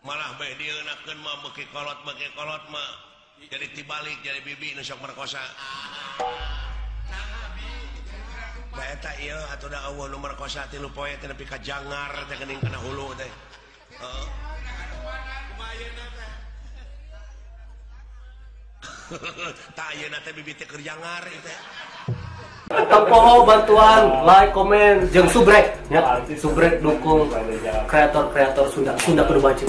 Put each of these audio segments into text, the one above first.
malah bae dieunakeun mah beuki kolot mah jadi tibalik jadi bibi nu sok merkosa. Da eta ieu atuh da eueuh nu merkosa 3 poe teh nepi ka jangar teh geuning kana hulu teh. Heeh. Tah ayeuna teh bibi teh keur jangar teh. Tempoho bantuan, like, komen, jeung subrek ya. Subrek dukung kreator-kreator Sunda Kudu Baju.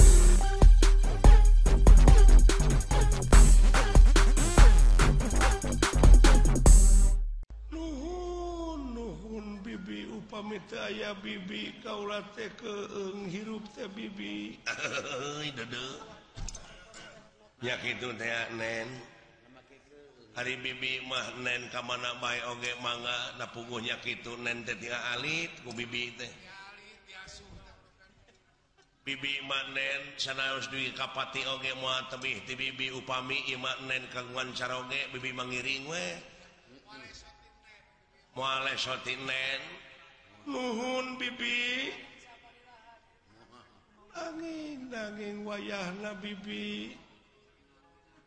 Nuhun bibi upami teu aya bibi kaula teh keung hirup teh bibi. Euy deudeu. Nya kitu teh nen. Hari bibi mah nen ka mana bae oge mangga da puguhnya kitu nen teh tinggal alit ku bibi teh. Bibi mah nen sanaos duwi kapati oge moal tebih ti bibi upami ieu mah nen kagungan caroge bibi mangiring we. Moal lesoti nen. Nuhun bibi. Angin wayahna bibi.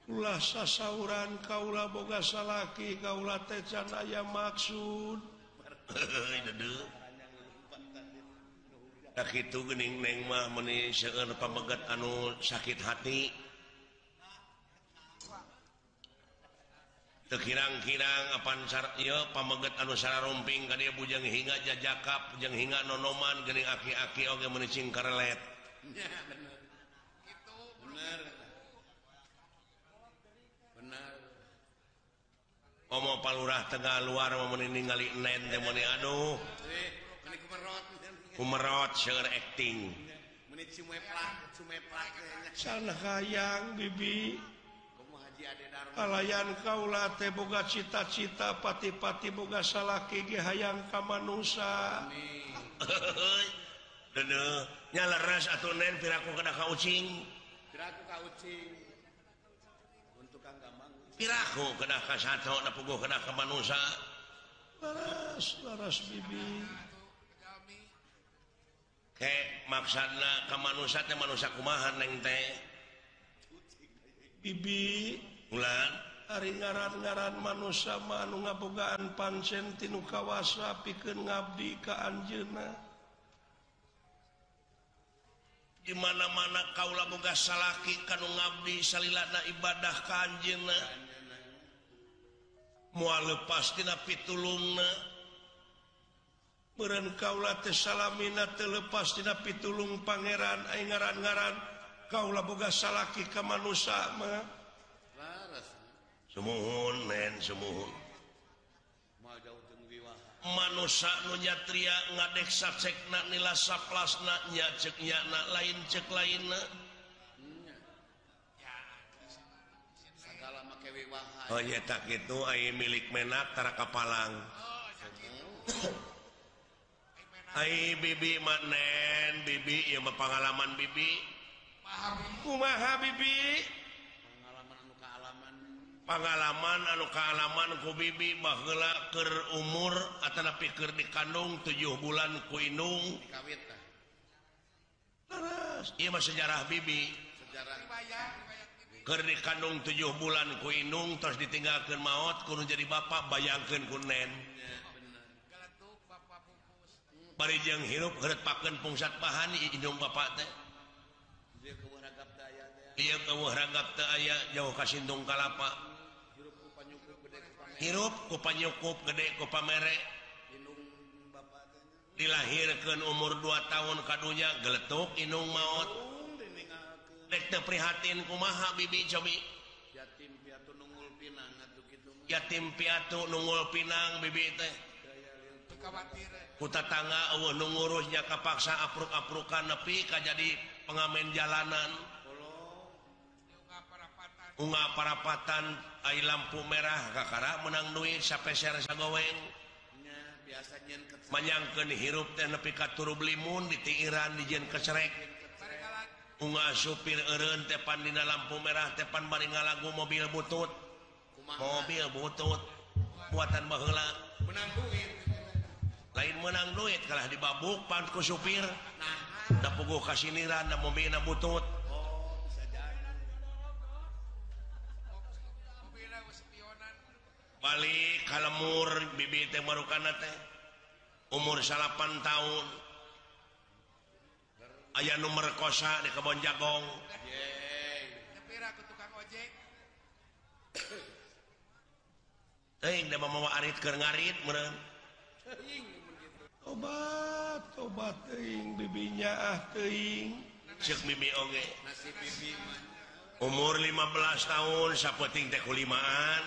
Ulah sasauran kaula boga salaki kaula teh can aya maksud. Deudeu. Da kitu geuning neng mah meuni seueur pameget anu sakit hati. Teu kirang-kirang apan ieu pameget anu sararomping ka dieu bujang hinga jajakap, bujang hinga nonoman geuning aki-aki oge meuni cing karelet. Nya bener. Kitu bener. Omo palurah tengah luar mau ningali nen teh meuni aduh. Kumerot seueur acting. Meuni cumeplak. Sana hayang bibi. Kalayan kaula teh boga cita-cita pati-pati boga salaki ge hayang ka manusa. Deudeu, nya leres atuh nen piraku kada ka ucing. Piraku ka ucing. Piraku kedah ka sato da puguh kedah ka manusa. Laras bibi. Ke maksudna ka manusa teh manusa kumaha neng teh? Bibi, ulan ari ngaran-ngaran manusa mah anu ngabogaan pancen tinu kawasa pikeun ngabdi ka anjeunna. Di mana-mana kaula boga salaki kanu ngabdi salilana ibadah ka anjeunna. Moal lepas tina pitulungna meureun kaula teh salamina teu lepas tina pitulung pangeran ai ngaran-ngaran kaula boga salaki ka manusa mah sumuhun nen sumuhun manusa nu nyatria ngadeksa cekna nila saplasna nya cek nyana lain cek lainna. Oh iya tak gitu ai milik menak tara kapalang. Ai bibi manen bibi ieu mah pangalaman bibi. Kumaha bibi? Pengalaman anu kaalaman ku bibi baheula keur umur atanapi keur dikandung 7 bulan ku indung. Dikawit tah. Terus ieu mah sejarah bibi. Sejarah keur dikandung 7 bulan ku indung terus ditinggalkeun maot kudu jadi bapak bayangkeun ku nen. Bari jeung hirup heureut pungsat bahan indung bapak teh. Ieu eueuh ragap teu aya jauh ka sindung kalapa. Hirup ku panyukup gede ku pamere. Dilahirkeun umur 2 tahun kadunya geletuk indung maot. Dek teu prihatin kumaha bibi cobi. Yatim piatu nungul pinang atuh kitu mah. Yatim piatu nungul pinang bibi teh. Ku tatangga eueuh nu ngurusnya kapaksa apruk-aprukan nepi ka jadi pengamen jalanan. Unga parapatan ai lampu merah kakara menang duit sapeser sagoweng. Nya biasa nyen manyangkeun hirup teh nepi ka turu blimun ditiiran dijieun kecerek. Unga supir eureun teh pan dina lampu merah teh pan bari ngalagu mobil butut. Mobil butut buatan baheula. Menang duit. Lain menang duit kalah dibabuk pan ku supir. Da puguh ka siniran da mobilna butut. balik kalemur bibit teh marukana teh umur 8 tahun aya nu merkosa di kebon jagong teuing da mamawa arit keur ngarit meureun tobat teuing bibinya teuing ceuk bibi oge umur 15 tahun sapeting teh kulimaan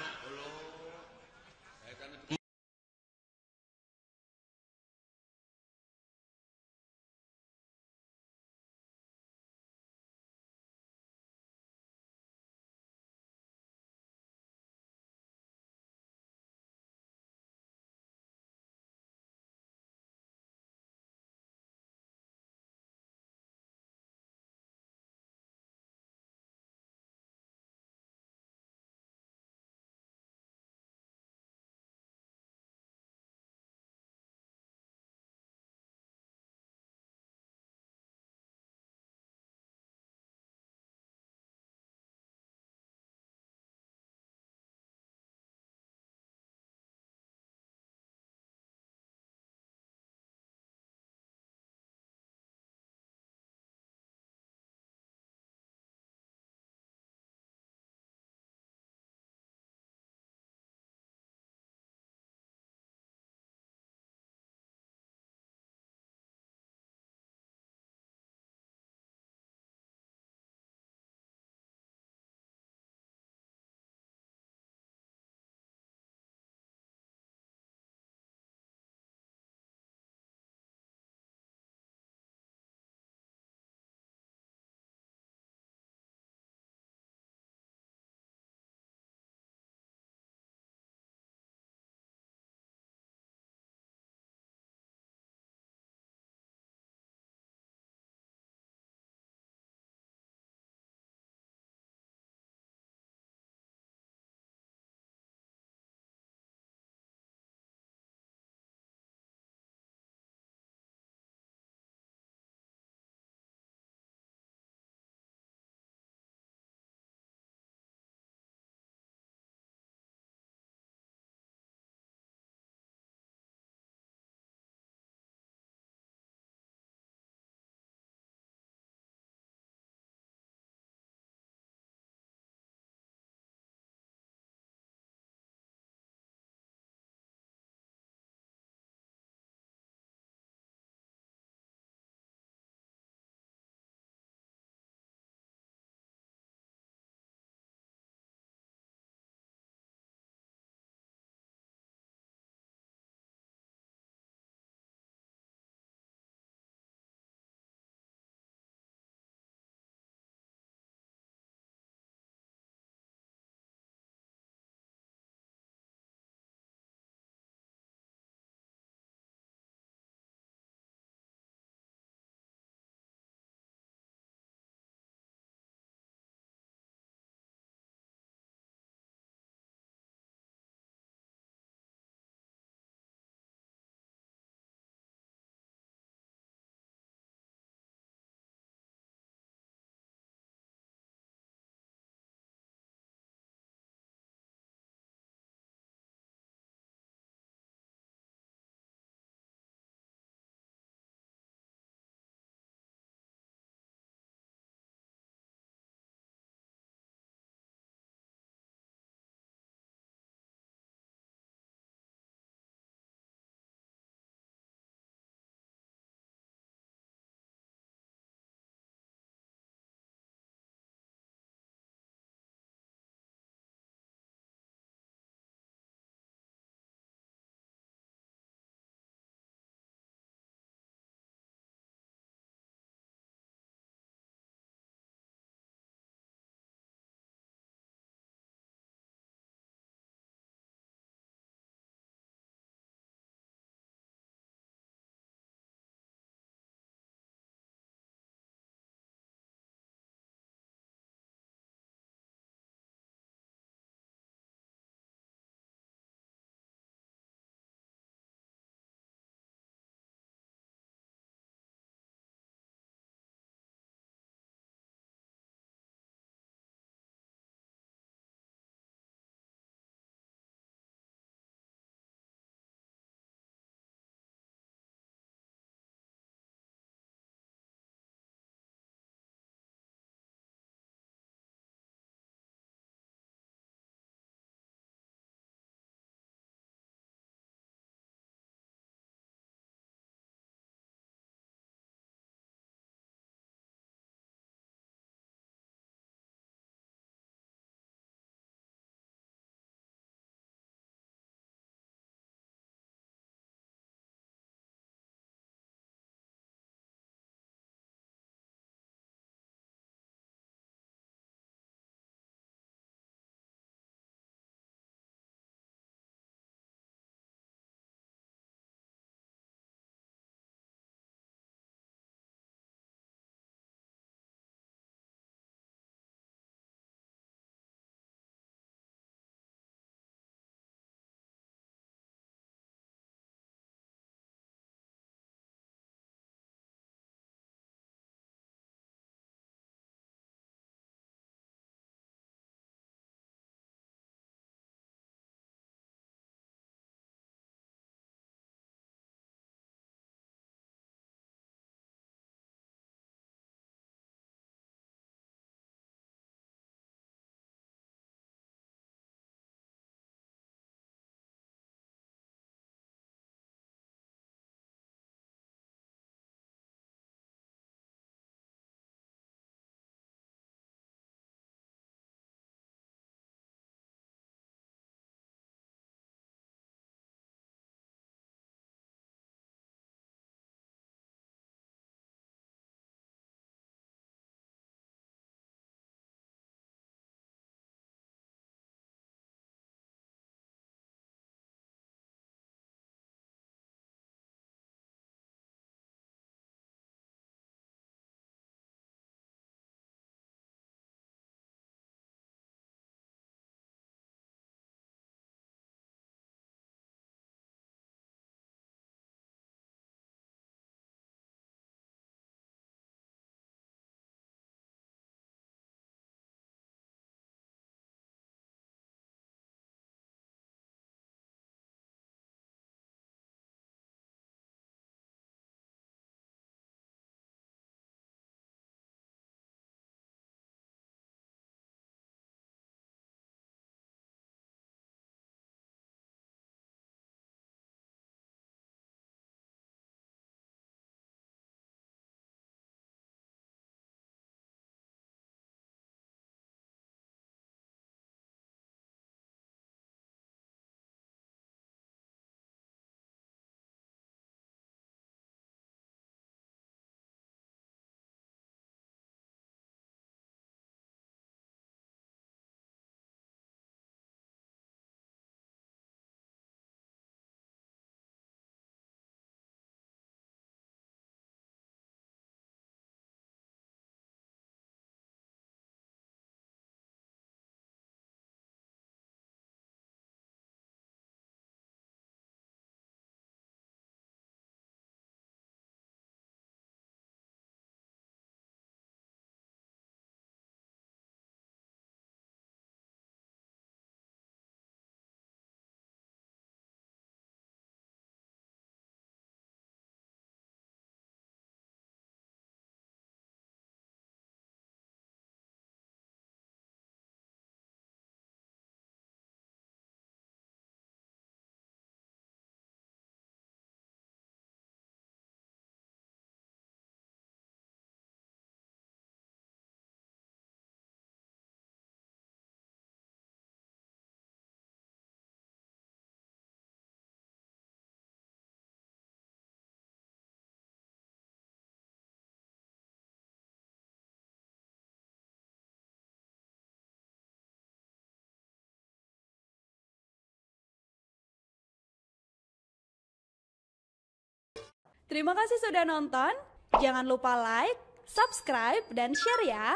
Terima kasih sudah nonton. Jangan lupa like, subscribe, dan share ya.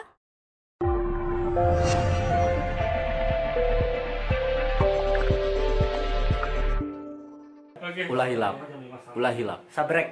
Ulah hilap. Sabrek.